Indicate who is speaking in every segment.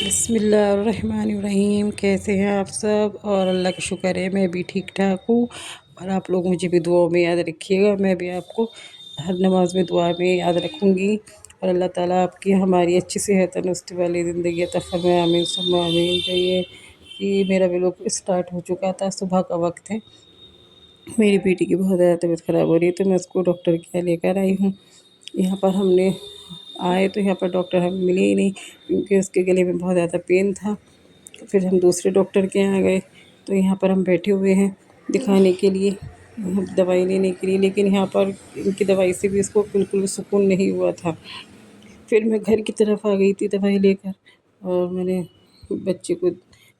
Speaker 1: बिस्मिल्लाहिर्रहमानिर्रहीम। कैसे हैं आप सब? और अल्लाह का शुक्र है मैं भी ठीक ठाक हूँ। और आप लोग मुझे भी दुआ में याद रखिएगा। मैं भी आपको हर नमाज में दुआ में याद रखूँगी। और अल्लाह ताला आपकी हमारी अच्छी सेहत तंदुरुस्ती वाली ज़िंदगी अता फरमाए। आमीन सुम्मा आमीन। तो ये मेरा व्लॉग स्टार्ट हो चुका था। सुबह का वक्त है। मेरी बेटी की बहुत ज़्यादा तबीयत ख़राब हो रही है तो मैं उसको डॉक्टर के यहाँ लेकर आई हूँ। यहाँ पर हमने आए तो यहाँ पर डॉक्टर हमें मिले ही नहीं, क्योंकि उसके गले में बहुत ज़्यादा पेन था। तो फिर हम दूसरे डॉक्टर के यहाँ गए तो यहाँ पर हम बैठे हुए हैं दिखाने के लिए, दवाई लेने के लिए। लेकिन यहाँ पर इनकी दवाई से भी इसको बिल्कुल भी सुकून नहीं हुआ था। फिर मैं घर की तरफ आ गई थी दवाई लेकर, और मैंने बच्चे को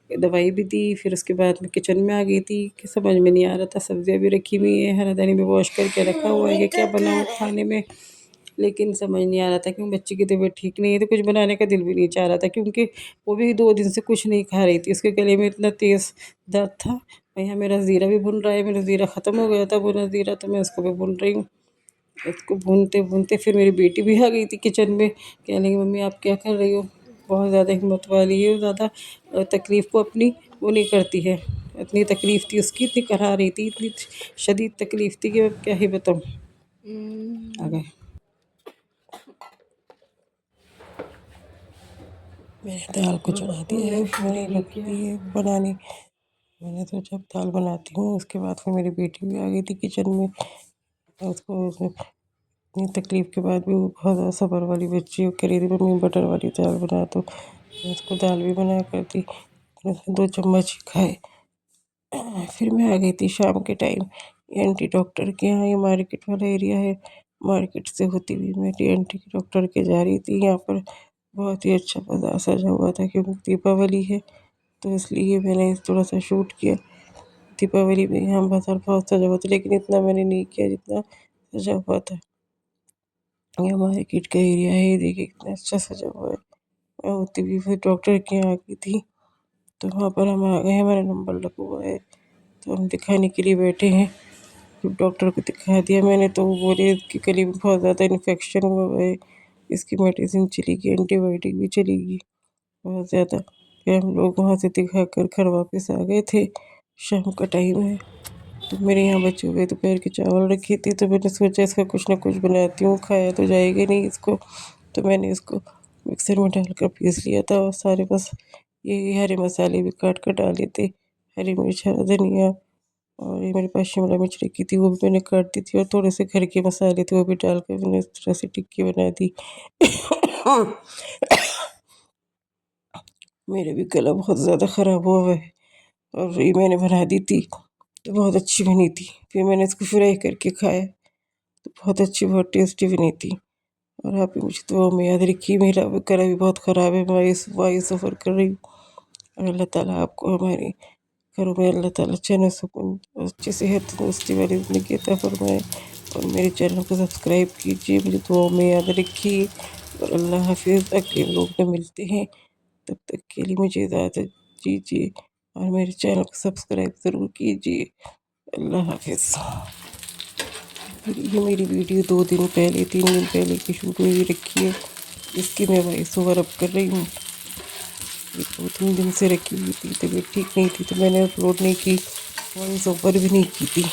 Speaker 1: दवाई भी दी। फिर उसके बाद मैं किचन में आ गई थी कि समझ में नहीं आ रहा था। सब्जियां भी रखी हुई है, हरा धनी में वॉश करके रखा हुआ है कि क्या बनाऊँ खाने में, लेकिन समझ नहीं आ रहा था क्योंकि बच्ची की तबीयत ठीक नहीं है। तो कुछ बनाने का दिल भी नहीं चाह रहा था, क्योंकि वो भी 2 दिन से कुछ नहीं खा रही थी। उसके गले में इतना तेज़ दर्द था। और यहाँ मेरा ज़ीरा भी भुन रहा है। मेरा ज़ीरा ख़त्म हो गया था भुना ज़ीरा, तो मैं उसको भी भून रही हूँ। उसको भूनते भूनते फिर मेरी बेटी भी आ गई थी किचन में, कहने लगी मम्मी आप क्या कर रही हो? बहुत ज़्यादा हिम्मत वाली है, ज़्यादा तकलीफ़ को अपनी वो नहीं करती है। इतनी तकलीफ़ थी उसकी, इतनी करा रही थी, इतनी शदीद तकलीफ़ थी कि अब क्या ही बताऊँ। आ गए। मैंने दाल को चढ़ा दिया है, मैंने रख दी है बनानी। मैंने सोचा दाल बनाती हूँ। उसके बाद फिर मेरी बेटी भी आ गई थी किचन में। उसको इतनी तकलीफ़ के बाद भी वो बहुत ज़्यादा सब्र वाली बच्ची, वो कह रही थी मम्मी बटर वाली दाल बना। तो मैं उसको दाल भी बना कर दी। उसने 2 चम्मच ही खाए। फिर मैं आ गई थी शाम के टाइम एंटी डॉक्टर के यहाँ। ये मार्केट वाला एरिया है। मार्केट से होती हुई मैं एंटी डॉक्टर के जा रही थी। यहाँ पर बहुत ही अच्छा बाज़ार सजा हुआ था, क्योंकि दीपावली है तो इसलिए मैंने थोड़ा सा शूट किया। दीपावली में यहाँ बाज़ार बहुत सजा हुआ था, लेकिन इतना मैंने नहीं किया जितना सजा हुआ था। ये मार्केट का एरिया है, ये देखिए कितना अच्छा सजा हुआ है। मैं होती हुई फिर डॉक्टर के यहाँ आ गई थी, तो वहाँ पर हम आ गए। हमारा नंबर लगा हुआ है तो हम दिखाने के लिए बैठे हैं। जब डॉक्टर को दिखा दिया मैंने, तो वो बोले कि गले में बहुत ज़्यादा इन्फेक्शन हुआ है, इसकी मेडिसिन चलेगी, एंटीबायोटिक भी चलेगी बहुत ज़्यादा। फिर हम लोग वहाँ से दिखा कर घर वापस आ गए थे। शाम का टाइम है, तो मेरे यहाँ बचे हुए दोपहर के चावल रखे थे, तो मैंने सोचा इसका कुछ ना कुछ बनाती हूँ, खाया तो जाएगा नहीं इसको। तो मैंने इसको मिक्सर में डालकर पीस लिया था, और सारे बस ये हरे मसाले भी काट कर डाले थे। हरी मिर्च, हरा धनिया, और ये मेरे पास शिमला मिर्च रखी थी वो भी मैंने काट दी थी, और थोड़े से घर के मसाले थे वो भी डालकर मैंने इस तरह से टिक्की बना दी। मेरा भी गला बहुत ज़्यादा ख़राब हुआ है, और ये मैंने बना दी थी तो बहुत अच्छी बनी थी। फिर मैंने इसको फ्राई करके खाया तो बहुत अच्छी, बहुत टेस्टी बनी थी। और आप भी मुझे दुआ में याद रखिए। मेरा गला भी बहुत ख़राब है, मैं इस वायु सफ़र कर रही हूँ। और अल्लाह ताला आपको हमारे घरों में अल्लाह ताला चैन सुकून अच्छी सेहत तंदुरुस्ती वाली ज़िंदगी अता फरमाए। और मेरे चैनल को सब्सक्राइब कीजिए, मुझे दुआ में याद रखिए। और अल्लाह हाफिज़। अगले लोग में मिलते हैं, तब तक के लिए मुझे इजाज़त दीजिए, और मेरे चैनल को सब्सक्राइब ज़रूर कीजिए। अल्लाह हाफिज़। ये मेरी वीडियो 2 दिन पहले 3 दिन पहले की शूट हुई रखी है, इसकी मैं वॉइस ओवर अब कर रही हूँ। ये 2-3 दिन से रखी हुई थी, तबीयत ठीक नहीं थी तो मैंने अपलोड नहीं की, वॉइस ओवर भी नहीं की थी।